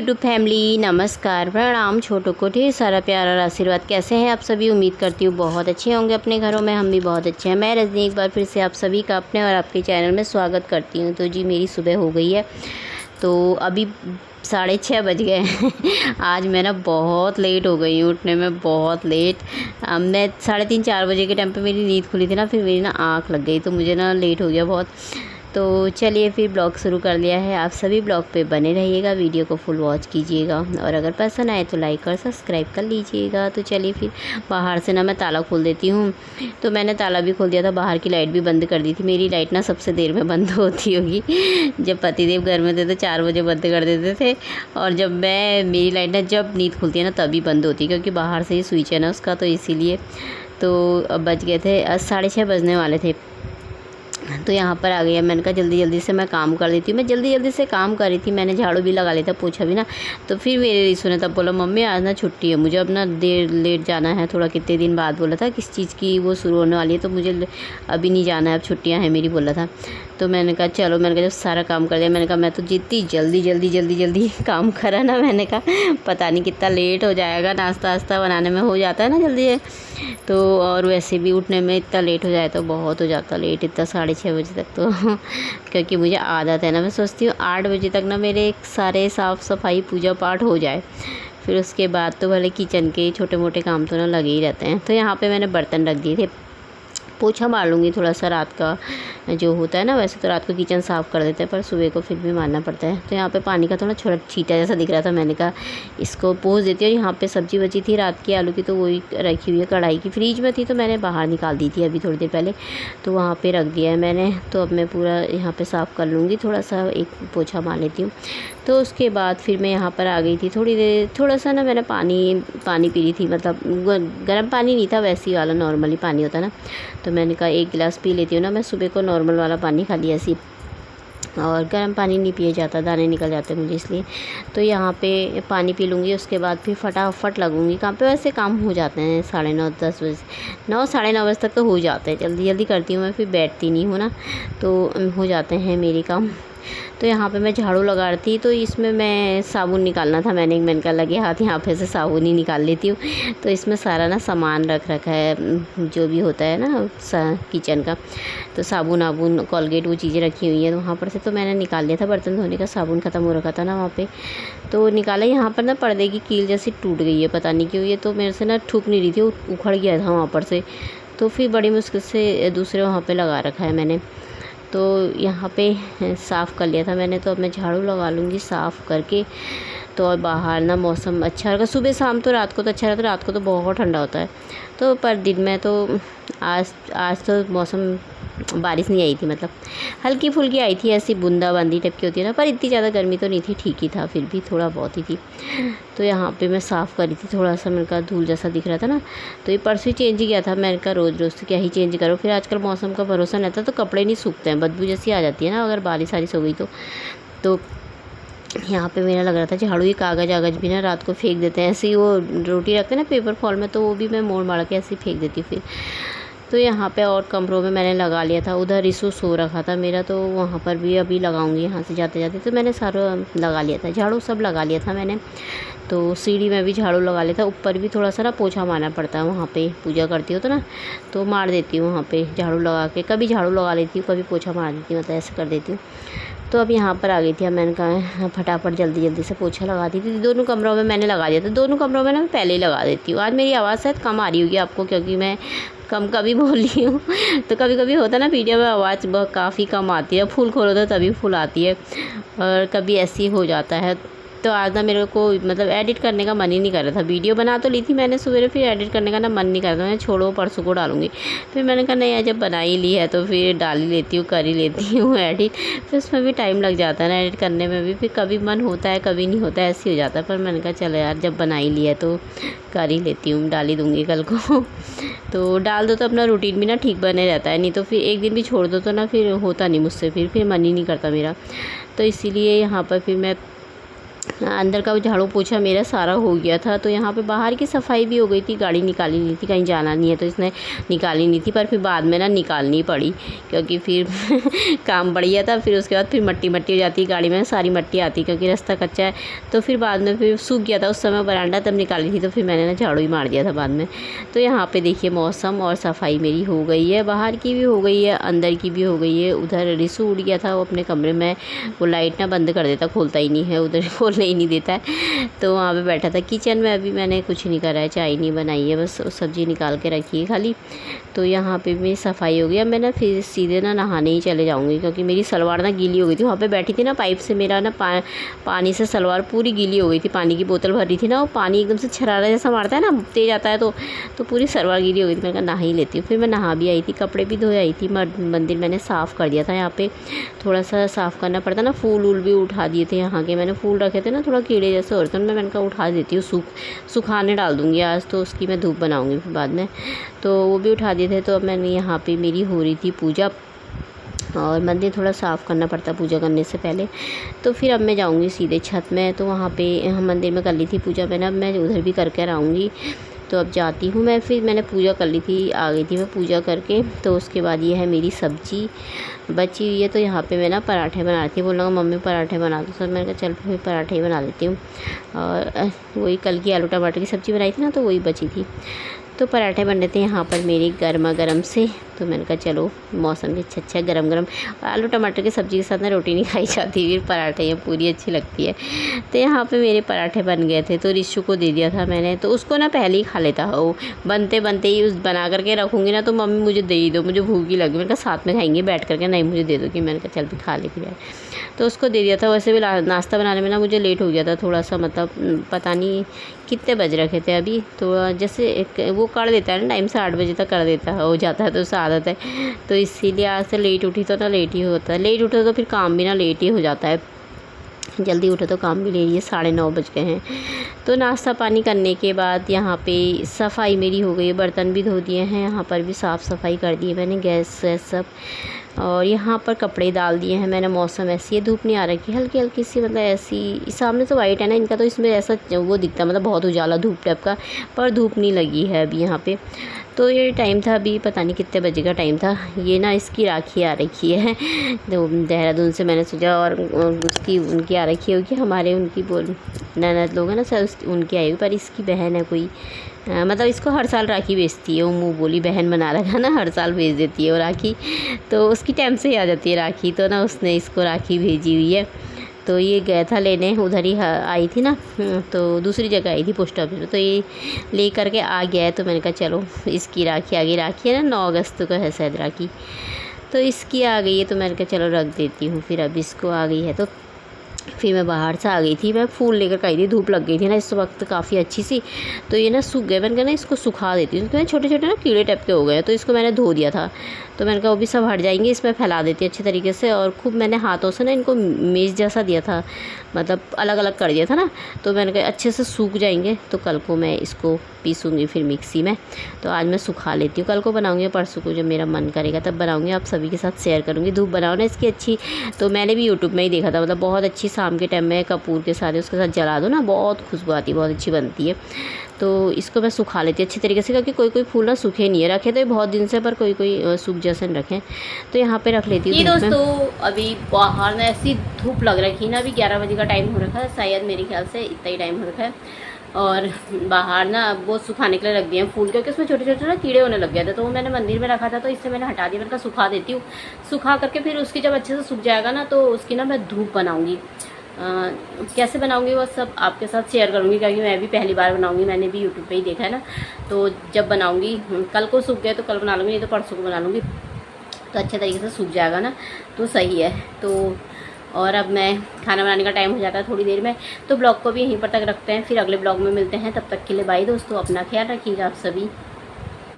YouTube family, नमस्कार, प्रणाम। छोटों को ढेर सारा प्यार और आशीर्वाद। कैसे हैं आप सभी? उम्मीद करती हूँ बहुत अच्छे होंगे अपने घरों में। हम भी बहुत अच्छे हैं। मैं रजनी एक बार फिर से आप सभी का अपने और आपके चैनल में स्वागत करती हूँ। तो जी मेरी सुबह हो गई है, तो अभी 6:30 बज गए हैं। आज मैं ना बहुत लेट हो गई हूँ उठने में, बहुत लेट। मैं 3:30-4 बजे के टाइम पे मेरी नींद खुली थी ना, फिर मेरी ना आँख लग गई, तो मुझे ना लेट हो गया बहुत। तो चलिए फिर ब्लॉग शुरू कर लिया है। आप सभी ब्लॉग पे बने रहिएगा, वीडियो को फुल वॉच कीजिएगा और अगर पसंद आए तो लाइक और सब्सक्राइब कर लीजिएगा। तो चलिए फिर बाहर से ना मैं ताला खोल देती हूँ। तो मैंने ताला भी खोल दिया था, बाहर की लाइट भी बंद कर दी थी। मेरी लाइट ना सबसे देर में बंद होती होगी। जब पतिदेव घर में थे तो 4 बजे बंद कर देते थे, और जब मेरी लाइट ना जब नींद खुलती है ना तभी बंद होती है, क्योंकि बाहर से ही स्विच है ना उसका, तो इसीलिए। तो अब बज गए थे 6:30 बजने वाले थे। तो यहाँ पर आ गया। मैंने कहा जल्दी जल्दी से मैं काम कर देती हूँ। मैं जल्दी जल्दी से काम कर रही थी, मैंने झाड़ू भी लगा लिया था, पोछा भी ना। तो फिर मेरे रिसू ने तब बोला, मम्मी आज ना छुट्टी है, मुझे अब ना देर लेट जाना है थोड़ा। कितने दिन बाद बोला था किस चीज़ की वो शुरू होने वाली है, तो मुझे अभी नहीं जाना है, अब छुट्टियाँ हैं मेरी बोला था। तो मैंने कहा चलो, मैंने कहा जब सारा काम कर दिया, मैंने कहा मैं तो जितनी जल्दी काम करा ना, मैंने कहा पता नहीं कितना लेट हो जाएगा। नाश्ता वास्ता बनाने में हो जाता है ना जल्दी, तो और वैसे भी उठने में इतना लेट हो जाए तो बहुत हो जाता लेट, इतना 6:30 बजे तक तो। क्योंकि मुझे आदत है ना, मैं सोचती हूँ 8 बजे तक ना मेरे सारे साफ़ सफाई पूजा पाठ हो जाए, फिर उसके बाद तो भले किचन के छोटे मोटे काम तो ना लगे ही रहते हैं। तो यहाँ पे मैंने बर्तन रख दिए थे, पोछा मार लूँगी थोड़ा सा रात का जो होता है ना। वैसे तो रात को किचन साफ़ कर देते हैं, पर सुबह को फिर भी मारना पड़ता है। तो यहाँ पे पानी का थोड़ा छोटा छींटा जैसा दिख रहा था, मैंने कहा इसको पोंछ देती हूँ। यहाँ पे सब्ज़ी बची थी रात की आलू की, तो वही रखी हुई है कढ़ाई की, फ्रीज में थी तो मैंने बाहर निकाल दी थी अभी थोड़ी देर पहले, तो वहाँ पर रख दिया है मैंने। तो अब मैं पूरा यहाँ पर साफ़ कर लूँगी, थोड़ा सा एक पोछा मार लेती हूँ। तो उसके बाद फिर मैं यहाँ पर आ गई थी थोड़ी देर, थोड़ा सा ना मैंने पानी पी रही थी, मतलब गर्म पानी नहीं था, वैसे ही वाला नॉर्मली पानी होता ना। तो मैंने कहा 1 गिलास पी लेती हूँ ना, मैं सुबह को नॉर्मल वाला पानी खाली ऐसी, और गर्म पानी नहीं पिया जाता, दाने निकल जाते मुझे इसलिए। तो यहाँ पे पानी पी लूँगी, उसके बाद फिर फटाफट लगूँगी काम पे। वैसे काम हो जाते हैं 9:30-10 बजे, 9 साढ़े 9 बजे तक तो हो जाते हैं। जल्दी जल्दी करती हूँ मैं, फिर बैठती नहीं हूँ ना, तो हो जाते हैं मेरे काम। तो यहाँ पे मैं झाड़ू लगा रही थी, तो इसमें मैं साबुन निकालना था, मैंने कहा लगे हाथ यहाँ पे से साबुन ही निकाल लेती हूँ। तो इसमें सारा ना सामान रख रखा है जो भी होता है ना किचन का, तो साबुन आबुन कोलगेट वो चीज़ें रखी हुई हैं। तो वहाँ पर से तो मैंने निकाल लिया था, बर्तन धोने का साबुन ख़त्म हो रखा था ना वहाँ पे, तो निकाला। यहाँ पर ना पर्दे की कील जैसी टूट गई है, पता नहीं क्यों, ये तो मेरे से ना ठुक नहीं रही थी, उखड़ गया था वहाँ पर से। तो फिर बड़ी मुश्किल से दूसरे वहाँ पर लगा रखा है मैंने। तो यहाँ पे साफ़ कर लिया था मैंने। तो अब मैं झाड़ू लगा लूँगी साफ़ करके। तो और बाहर ना मौसम अच्छा रहेगा, सुबह शाम तो, रात को तो अच्छा रहता है, रात को तो बहुत ठंडा होता है। तो पर दिन में तो आज तो मौसम बारिश नहीं आई थी, मतलब हल्की फुल्की आई थी, ऐसी बूंदाबांदी टाइप की होती है ना, पर इतनी ज़्यादा गर्मी तो नहीं थी, ठीक ही था, फिर भी थोड़ा बहुत ही थी। तो यहाँ पे मैं साफ़ करी थी, थोड़ा सा मैंने कहा धूल जैसा दिख रहा था ना, तो ये परसों चेंज किया था। मैंने कहा रोज़ रोज़ तो क्या ही चेंज करो, फिर आजकल मौसम का भरोसा नहीं रहता, तो कपड़े नहीं सूखते हैं, बदबू जैसी आ जाती है ना अगर बारिश वारिश हो गई तो यहाँ पे मेरा लग रहा था झाड़ू, ये कागज़ भी ना रात को फेंक देते हैं ऐसे ही, वो रोटी रखते हैं ना पेपर फॉल में, तो वो भी मैं मोड़ मार के ऐसे ही फेंक देती हूँ फिर। तो यहाँ पे और कमरों में मैंने लगा लिया था, उधर रिसू सो रखा था मेरा, तो वहाँ पर भी अभी लगाऊंगी यहाँ से जाते जाते। तो मैंने सारा लगा लिया था, झाड़ू सब लगा लिया था मैंने। तो सीढ़ी में भी झाड़ू लगा लिया था, ऊपर भी थोड़ा सा ना पोछा मारना पड़ता है, वहाँ पे पूजा करती हो तो ना, तो मार देती हूँ वहाँ पे झाड़ू लगा के, कभी झाड़ू लगा लेती हूँ, कभी पोछा मार देती हूँ, मतलब ऐसे कर देती हूँ। तो अब यहाँ पर आ गई थी, अब मैंने कहा फटाफट जल्दी से पोछा लगा दी थी। दोनों कमरों में मैंने लगा दिया था, दोनों कमरों में ना मैं पहले ही लगा देती हूँ। आज मेरी आवाज़ शायद कम आ रही होगी आपको, क्योंकि मैं कम कभी बोल रही हूँ। तो कभी कभी होता है ना वीडियो में आवाज़ बहुत काफ़ी कम आती है, फुल खोलो तो तभी फुल आती है, और कभी ऐसी हो जाता है। तो आज ना मेरे को मतलब एडिट करने का मन ही नहीं कर रहा था, वीडियो बना तो ली थी मैंने सुबह, फिर एडिट करने का ना मन नहीं कर रहा था, मैं छोड़ो परसों को डालूंगी। फिर मैंने कहा नहीं, जब बना ही ली है तो फिर डाल ही लेती हूँ, कर ही लेती हूँ एडिट। फिर उसमें भी टाइम लग जाता है ना एडिट करने में भी, फिर कभी मन होता है कभी नहीं होता है, ऐसे हो जाता है। पर मैंने कहा चलो यार, जब बना ही ली है तो कर ही लेती हूँ, डाल ही दूँगी कल को। तो डाल दो तो अपना रूटीन भी ना ठीक बने रहता है, नहीं तो फिर एक दिन भी छोड़ दो तो ना फिर होता नहीं मुझसे, फिर मन ही नहीं करता मेरा। तो इसीलिए यहाँ पर फिर मैं अंदर का झाड़ू पोछा मेरा सारा हो गया था। तो यहाँ पे बाहर की सफाई भी हो गई थी, गाड़ी निकाली नहीं थी, कहीं जाना नहीं है तो इसने निकाली नहीं थी, पर फिर बाद में ना निकालनी पड़ी क्योंकि फिर काम बढ़ गया था। फिर उसके बाद फिर मट्टी हो जाती है गाड़ी में, सारी मट्टी आती क्योंकि रास्ता कच्चा है। तो फिर बाद में फिर सूख गया था उस समय बरांडा, तब निकाली थी तो फिर मैंने ना झाड़ू ही मार दिया था बाद में। तो यहाँ पर देखिए मौसम और सफाई मेरी हो गई है, बाहर की भी हो गई है, अंदर की भी हो गई है। उधर रिसू उड़ गया था, वो अपने कमरे में वो लाइट ना बंद कर देता, खोलता ही नहीं है, उधर खोलने ही नहीं देता है। तो वहाँ पे बैठा था किचन में। अभी मैंने कुछ नहीं करा है, चाय नहीं बनाई है, बस सब्ज़ी निकाल के रखी है खाली। तो यहाँ पे मेरी सफाई हो गई। अब मैं ना फिर सीधे ना नहाने ही चले जाऊँगी क्योंकि मेरी सलवार ना गीली हो गई थी। वहाँ पे बैठी थी ना पाइप से, मेरा ना पानी से सलवार पूरी गीली हो गई थी। पानी की बोतल भर रही थी ना, वो पानी एकदम से छरारा जैसा मारता है ना, तेज आता है तो पूरी सलवार गीली हो गई थी। मैंने कहा नहा ही लेती हूँ। फिर मैं नहा भी आई थी, कपड़े भी धोए आई थी। मंदिर मैंने साफ़ कर दिया था, यहाँ पे थोड़ा सा साफ़ करना पड़ता ना। फूल वूल भी उठा दिए थे यहाँ के, मैंने फूल रखे थे ना थोड़ा कीड़े जैसे हो रहे थे, मैंने कहा उठा देती हूँ, सुखाने डाल दूँगी आज, तो उसकी मैं धूप बनाऊँगी फिर बाद में। तो वो भी उठा दिए थे। तो अब मैंने यहाँ पे मेरी हो रही थी पूजा, और मंदिर थोड़ा साफ़ करना पड़ता पूजा करने से पहले। तो फिर अब मैं जाऊँगी सीधे छत में। तो वहाँ पे मंदिर में कर ली थी पूजा मैंने, अब मैं उधर भी करके आऊँगी। तो अब जाती हूँ मैं। फिर मैंने पूजा कर ली थी, आ गई थी मैं पूजा करके। तो उसके बाद ये है मेरी सब्ज़ी बची हुई है। तो यहाँ पे मैं ना पराठे बना रही थी, बोल रहा मम्मी पराठे बना दो सर। मैंने कहा चल फिर पराठे ही बना लेती हूँ। और वही कल की आलू टमाटर की सब्ज़ी बनाई थी ना, तो वही बची थी। तो पराठे बन रहे थे यहाँ पर मेरे गर्मा गर्म से। तो मैंने कहा चलो मौसम भी अच्छा गरम गरम आलू टमाटर की सब्ज़ी के साथ ना रोटी नहीं खाई जाती, फिर पराठे या पूरी अच्छी लगती है। तो यहाँ पे मेरे पराठे बन गए थे, तो रिशु को दे दिया था मैंने। तो उसको ना पहले ही खा लेता, वो बनते बनते ही उस बना करके रखूँगी ना, तो मम्मी मुझे दे ही दो, मुझे भूख ही लगी। मैंने कहा साथ में खाएंगे बैठ करके, नहीं मुझे दे दो कि। मैंने कहा चल भी खा ले फिर। तो उसको दे दिया था। वैसे भी नाश्ता बनाने में ना मुझे लेट हो गया था थोड़ा सा, मतलब पता नहीं कितने बज रखे थे अभी। तो जैसे वो कर देता है ना टाइम से, 8 बजे तक कर देता है, हो जाता है, तो उससे आदत है। तो इसीलिए आज से लेट उठी तो ना लेट ही होता है, लेट उठो तो फिर काम भी ना लेट ही हो जाता है, जल्दी उठो तो काम भी ले लिए। 9:30 बज गए हैं। तो नाश्ता पानी करने के बाद यहाँ पे सफाई मेरी हो गई है, बर्तन भी धो दिए हैं, यहाँ पर भी साफ़ सफाई कर दी है मैंने, गैस सब। और यहाँ पर कपड़े डाल दिए हैं मैंने। मौसम ऐसी है, धूप नहीं आ रखी, हल्की हल्की सी, मतलब ऐसी। सामने तो वाइट है ना इनका, तो इसमें ऐसा वो दिखता है, मतलब बहुत उजाला धूप टाइप का, पर धूप नहीं लगी है अभी यहाँ पे। तो ये टाइम था, अभी पता नहीं कितने बजे का टाइम था। ये ना इसकी राखी आ रखी है तो देहरादून से मैंने सोचा, और उसकी उनकी आ रखी होगी, हमारे उनकी बोल ननद लोग हैं ना सर, उनकी आई हुई, पर इसकी बहन है कोई, मतलब इसको हर साल राखी भेजती है वो, मुँह बोली बहन बना रखा ना, हर साल भेज देती है वो राखी। तो उसकी टाइम से ही आ जाती है राखी, तो ना उसने इसको राखी भेजी हुई है। तो ये गया था लेने, उधर ही आई थी ना, तो दूसरी जगह आई थी पोस्ट ऑफिस में, तो ये ले करके आ गया है। तो मैंने कहा चलो इसकी राखी आ गई, राखी है ना 9 अगस्त को है शायद राखी, तो इसकी आ गई है। तो मैंने कहा चलो रख देती हूँ। फिर अब इसको आ गई है, तो फिर मैं बाहर से आ गई थी, मैं फूल लेकर आई थी, धूप लग गई थी ना इस वक्त काफ़ी अच्छी सी। तो ये ना सूख गए, मैंने कहा ना इसको सुखा देती हूँ, क्योंकि छोटे छोटे ना कीड़े टाइप के हो गए। तो इसको मैंने धो दिया था, तो मैंने कहा वो भी सब हट जाएंगे, इसमें फैला देती अच्छे तरीके से। और खूब मैंने हाथों से ना इनको मेज़ जैसा दिया था, मतलब अलग अलग कर दिया था ना। तो मैंने कहा अच्छे से सूख जाएंगे, तो कल को मैं इसको पीसूँगी फिर मिक्सी में। तो आज मैं सुखा लेती हूँ, कल को बनाऊँगी, परसों को जब मेरा मन करेगा तब बनाऊँगी, आप सभी के साथ शेयर करूँगी। धूप बनाओ ना इसकी अच्छी, तो मैंने भी यूट्यूब में ही देखा था, मतलब बहुत अच्छी शाम के टाइम में कपूर के साथ उसके साथ जला दो ना, बहुत खुशबू आती है, बहुत अच्छी बनती है। तो इसको मैं सुखा लेती हूँ अच्छी तरीके से, क्योंकि कोई कोई फूल ना सूखे नहीं है, रखे तो बहुत दिन से, पर कोई कोई सूख जैसे रखें। तो यहाँ पे रख लेती हूँ। दोस्तों अभी बाहर ना ऐसी धूप लग रही ना, अभी 11 बजे का टाइम हो रखा है शायद, मेरे ख्याल से इतना ही टाइम हो रखा है। और बाहर ना वो सुखाने के लिए रख दिए हैं फूल, क्योंकि उसमें छोटे छोटे ना कीड़े होने लग गए थे। तो वो मैंने मंदिर में रखा था, तो इससे मैंने हटा दिया, मैंने कहा सुखा देती हूँ। सुखा करके फिर उसकी जब अच्छे से सूख जाएगा ना, तो उसकी ना मैं धूप बनाऊँगी। कैसे बनाऊंगी वो सब आपके साथ शेयर करूंगी, क्योंकि मैं भी पहली बार बनाऊंगी, मैंने भी यूट्यूब पे ही देखा है ना। तो जब बनाऊंगी, कल को सूख गए तो कल बना लूँगी, नहीं तो परसों को बना लूँगी, तो अच्छे तरीके से सूख जाएगा ना, तो सही है। तो और अब मैं खाना बनाने का टाइम हो जाता है थोड़ी देर में, तो ब्लॉग को भी यहीं पर तक रखते हैं, फिर अगले ब्लॉग में मिलते हैं। तब तक के लिए बाय दोस्तों, अपना ख्याल रखिएगा आप सभी।